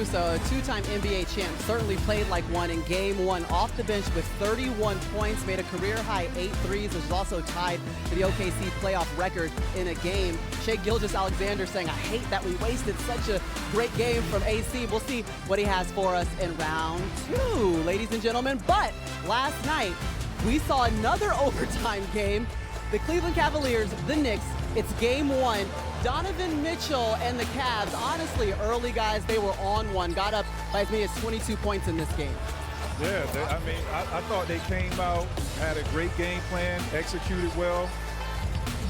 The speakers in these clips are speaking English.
Caruso, a two-time NBA champ, certainly played like one in Game 1 off the bench with 31 points, made a career-high 8 threes, which is also tied to the OKC playoff record in a game. Shai Gilgeous-Alexander saying, I hate that we wasted such a great game from AC. We'll see what he has for us in round 2, ladies and gentlemen. But last night, we saw another overtime game. The Cleveland Cavaliers, the Knicks, it's Game 1. Donovan Mitchell and the Cavs, honestly, early guys, they were on one, got up by as many as 22 points in this game. Yeah, I thought they came out, had a great game plan, executed well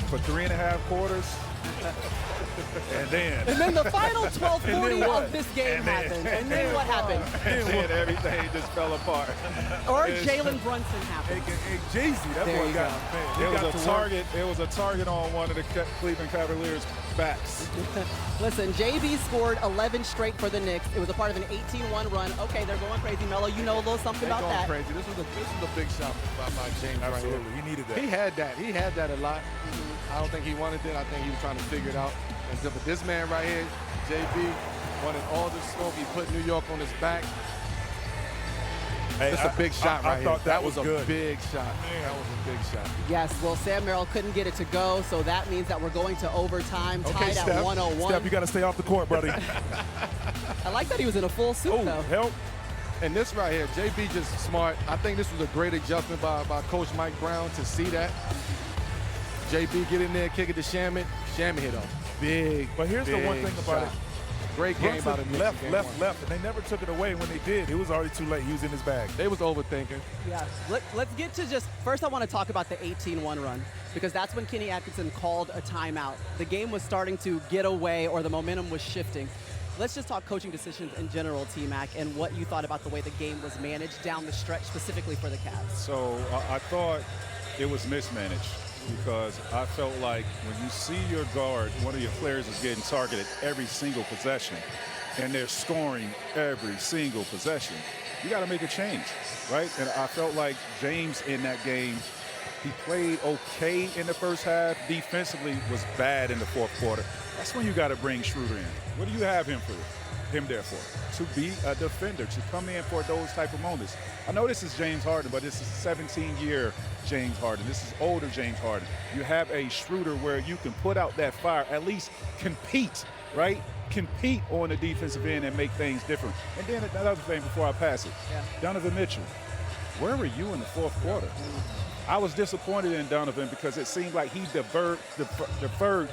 for 3.5 quarters. And then the final 12:40 of this game happened. And then what happened? And then everything just fell apart. Or Jalen Brunson happened. Jay-Z, that boy got, man, it was a target on one of the Cleveland Cavaliers' backs. Listen, JB scored 11 straight for the Knicks. It was a part of an 18-1 run. Okay, they're going crazy. Melo, you know a little something about that. Crazy. This was a big shot by James. Absolutely, right here. he needed that. He had that a lot. I don't think he wanted it. I think he was trying to figure it out. But this man right here, JB, wanted all the smoke. He put New York on his back. Hey, That's a big shot right here. That was a good. big shot. Man. That was a big shot. Yes, well, Sam Merrill couldn't get it to go, so that means that we're going to overtime, tied at 101. Steph, you got to stay off the court, buddy. I like that he was in a full suit, though. Help. And this right here, JB just smart. I think this was a great adjustment by Coach Mike Brown to see that. JB get in there, kick it to Shamet. Shamet hit him. Big, But here's the one thing about it. Great game Brunson out of left, and they never took it away. When they did, it was already too late. He was in his bag. They was overthinking. Yeah, let's get to first I want to talk about the 18-1 run, because that's when Kenny Atkinson called a timeout. The game was starting to get away, or the momentum was shifting. Let's just talk coaching decisions in general, T-Mac, and what you thought about the way the game was managed down the stretch, specifically for the Cavs. So I thought it was mismanaged, because I felt like when you see your guard, one of your players is getting targeted every single possession, and they're scoring every single possession, you got to make a change, right? And I felt like James in that game, he played okay in the first half. Defensively was bad in the fourth quarter. That's when you got to bring Schroeder in. What do you have him there for? To be a defender, to come in for those type of moments. I know this is James Harden, but this is 17-year James Harden. This is older James Harden. You have a Schroeder where you can put out that fire, at least compete, right? Compete on the defensive end and make things different. And then another thing before I pass it, Donovan Mitchell, where were you in the fourth quarter? I was disappointed in Donovan because it seemed like he deferred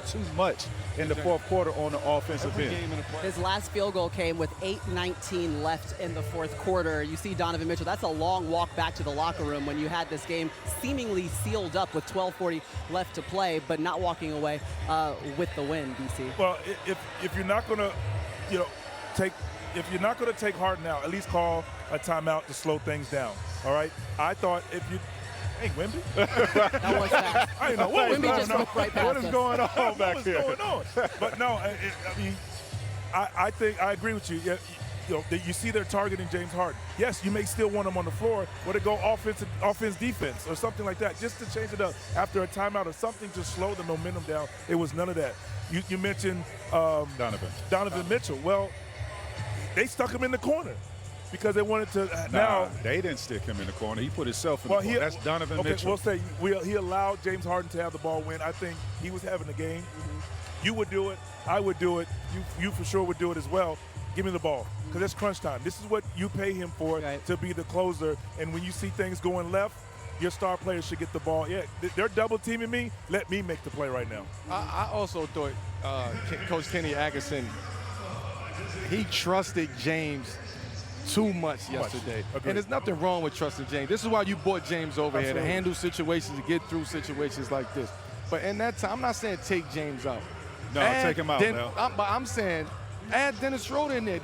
too much in the fourth quarter on the offensive end. His last field goal came with 8:19 left in the fourth quarter. You see Donovan Mitchell, that's a long walk back to the locker room when you had this game seemingly sealed up with 12:40 left to play, but not walking away with the win, DC. Well, if you're not going to, if you're not going to take Harden out, at least call a timeout to slow things down. All right. I thought if you. Hey, Wimby. That was fast. I didn't know what was Wimby going just on. looked right past What is us. going on back here? What's going on? But no, I mean, I think I agree with you. You see they're targeting James Harden. Yes, you may still want him on the floor, but to go offense, defense, or something like that, just to change it up after a timeout or something to slow the momentum down. It was none of that. You mentioned Donovan Mitchell. Well, they stuck him in the corner. Because they wanted to now. They didn't stick him in the corner. He put himself in the corner. That's Donovan Mitchell. We'll say he allowed James Harden to have the ball win. I think he was having the game. You would do it. I would do it. You for sure would do it as well. Give me the ball because it's crunch time. This is what you pay him for, to be the closer. And when you see things going left, your star players should get the ball. Yeah, they're double teaming me. Let me make the play right now. I also thought Coach Kenny Atkinson, he trusted James too much yesterday. And there's nothing wrong with trusting James. This is why you brought James over here, to handle situations, to get through situations like this. But in that time, I'm not saying take James out. No, take him out, But I'm saying add Dennis Schroeder in there.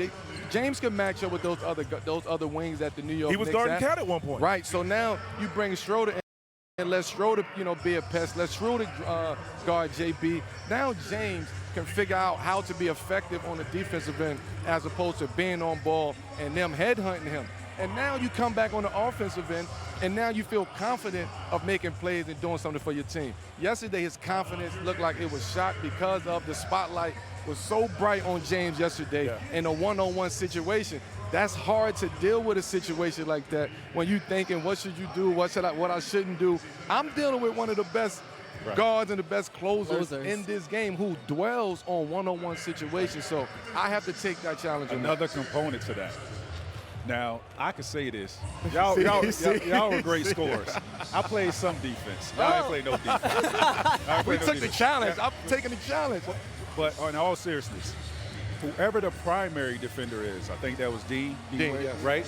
James can match up with those other wings that the New York Knicks He was guarding Cat at one point. Right, so now you bring Schroeder in and let Schroeder, be a pest. Let Schroeder guard JB. Now James can figure out how to be effective on the defensive end as opposed to being on ball and them headhunting him. And now you come back on the offensive end, and now you feel confident of making plays and doing something for your team. Yesterday, his confidence looked like it was shot because of the spotlight was so bright on James yesterday in a one-on-one situation. That's hard to deal with a situation like that when you're thinking, what should you do? What I shouldn't do? I'm dealing with one of the best guards and the best closers in this game who dwells on one-on-one situations. So I have to take that challenge. Another component to that. Now, I could say this. Y'all were great scorers. I played some defense. Y'all ain't played no defense. We took the challenge. I'm taking the challenge. But in all seriousness, whoever the primary defender is, I think that was Dean, right?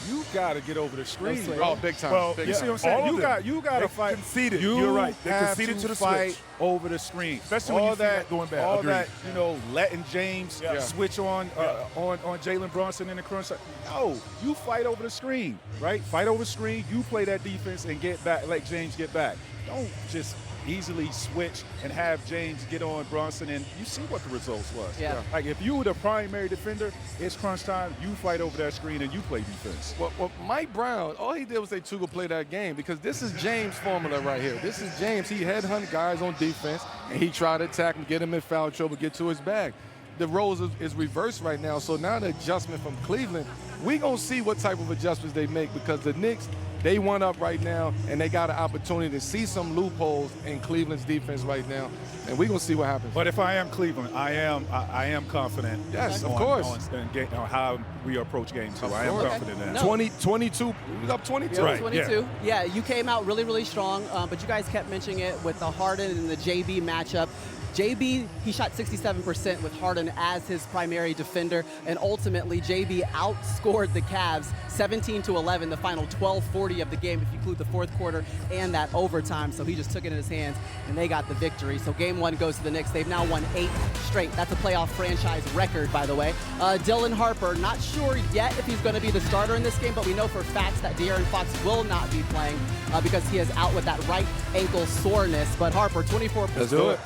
You got to get over the screen. Oh, big time. Well, big you time. see what I'm saying? You got to fight. Conceded. You're right. They have conceded to to the fight switch. over the screen. Especially when you see that going bad. All Agreed. that, letting James switch on Jalen Brunson in the crunch. No, you fight over the screen, right? Fight over the screen. You play that defense and get back, let James get back. Don't just easily switch and have James get on Brunson, and you see what the results was. Yeah. Like if you were the primary defender, it's crunch time. You fight over that screen and you play defense. Well, Mike Brown, all he did was say Tuga play that game because this is James' formula right here. This is James. He headhunt guys on defense, and he tried to attack him, get him in foul trouble, get to his bag. The roles is reversed right now, so now the adjustment from Cleveland, we going to see what type of adjustments they make because the Knicks, they one up right now, and they got an opportunity to see some loopholes in Cleveland's defense right now, and we're going to see what happens. But if I am Cleveland, I am confident. Yes, of course. On how we approach game 2. I am confident in that. 22, we was up 22. Right. 22. Yeah, you came out really, really strong, but you guys kept mentioning it with the Harden and the JB matchup. JB, he shot 67% with Harden as his primary defender, and ultimately JB outscored the Cavs 17-11, the final 12:40 of the game, if you include the fourth quarter and that overtime. So he just took it in his hands, and they got the victory. So game 1 goes to the Knicks. They've now won 8 straight. That's a playoff franchise record, by the way. Dylan Harper, not sure yet if he's going to be the starter in this game, but we know for facts that De'Aaron Fox will not be playing because he is out with that right ankle soreness. But Harper, 24%. Let's do it.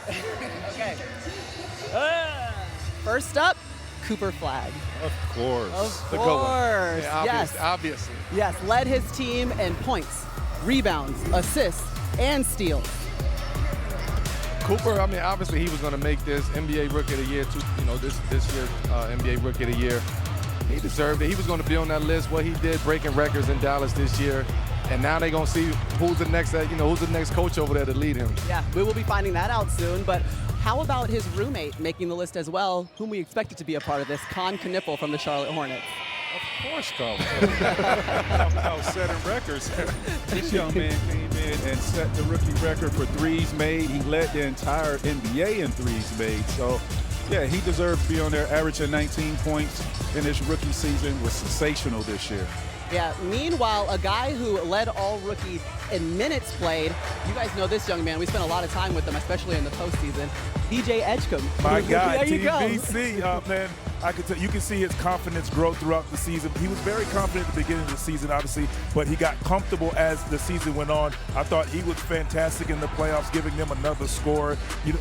Okay. First up, Cooper Flag. Of course. Of The good one. course. Yeah, Yes. obviously. Yes. Led his team in points, rebounds, assists, and steals. Cooper, I mean, obviously he was going to make this NBA Rookie of the Year, this year NBA Rookie of the Year. He deserved it. He was going to be on that list. What he did, breaking records in Dallas this year. And now they're going to see who's the next coach over there to lead him. Yeah, we will be finding that out soon. But how about his roommate making the list as well, whom we expected to be a part of this, Con Kniffel from the Charlotte Hornets? Of course, Carl. About setting records. This young man came in and set the rookie record for threes made. He led the entire NBA in threes made. So, yeah, he deserves to be on there, averaging 19 points in his rookie season. Was sensational this year. Yeah, meanwhile, a guy who led all rookies in minutes played, you guys know this young man. We spent a lot of time with him, especially in the postseason. DJ Edgecombe. My God, there you go. TBC, man. I could tell you can see his confidence grow throughout the season. He was very confident at the beginning of the season, obviously, but he got comfortable as the season went on. I thought he was fantastic in the playoffs, giving them another score.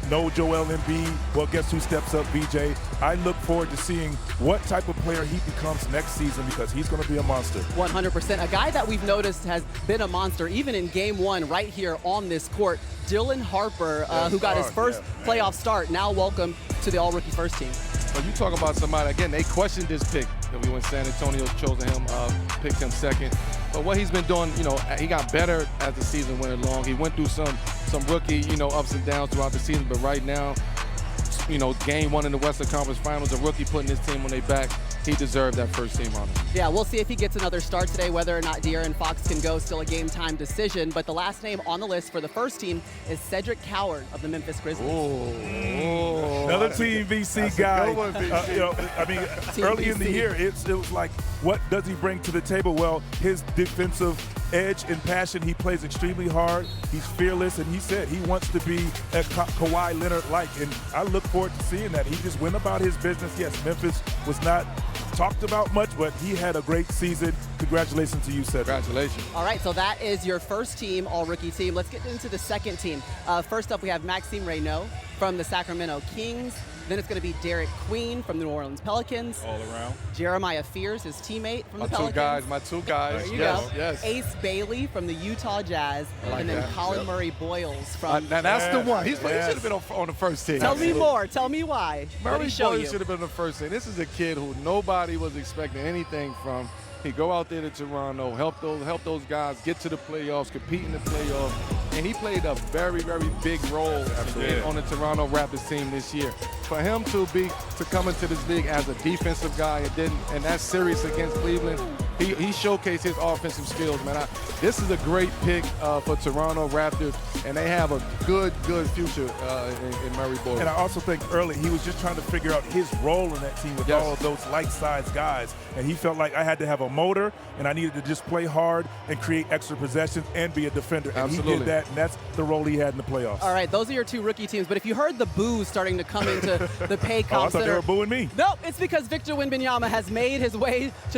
No Joel Embiid. Well, guess who steps up? BJ. I look forward to seeing what type of player he becomes next season because he's going to be a monster. 100%. A guy that we've noticed has been a monster, even in game 1 right here on this court, Dylan Harper, who got his first playoff start. Now welcome to the All-Rookie First Team. Well, you talk about somebody, again, they questioned this pick. When San Antonio chosen him, picked him second. But what he's been doing, he got better as the season went along. He went through some rookie, ups and downs throughout the season. But right now, game 1 in the Western Conference Finals, a rookie putting his team on their back. He deserved that first team honor. Yeah, we'll see if he gets another start today, whether or not De'Aaron Fox can go. Still a game-time decision. But the last name on the list for the first team is Cedric Coward of the Memphis Grizzlies. Another Team VC guy. Early in the year, it was like, what does he bring to the table? Well, his defensive edge and passion. He plays extremely hard. He's fearless, and he said he wants to be a Kawhi Leonard-like, and I look forward to seeing that. He just went about his business. Yes, Memphis was not talked about much, but he had a great season. Congratulations to you, Cedric. Congratulations. All right, so that is your first team, all-rookie team. Let's get into the second team. First up, we have Maxime Reynaud from the Sacramento Kings. Then it's going to be Derek Queen from the New Orleans Pelicans. All around. Jeremiah Fears, his teammate from the Pelicans. My two guys. There you yes, go. yes. Ace Bailey from the Utah Jazz. like And then that. Colin Yep. Murray Boyles from. Now that's the one. He should Yes. have been on the first team. Tell me more. Tell me why. What did Murray he show Boyles you? should have been on the first team. This is a kid who nobody was expecting anything from. He go out there to Toronto, help those guys get to the playoffs, compete in the playoffs, and he played a very, very big role on the Toronto Raptors team this year. For him to come into this league as a defensive guy and that's serious against Cleveland, he showcased his offensive skills, man. This is a great pick for Toronto Raptors, and they have a good future in Murray Boyles. And I also think early he was just trying to figure out his role in that team with Yes. all of those like-sized guys. And he felt like I had to have a motor, and I needed to just play hard and create extra possessions and be a defender. And he Absolutely. did that, and that's the role he had in the playoffs. All right, those are your two rookie teams. But if you heard the boos starting to come into the Paycom Oh, I thought they Center, were booing me. nope, it's because Victor Wembanyama has made his way to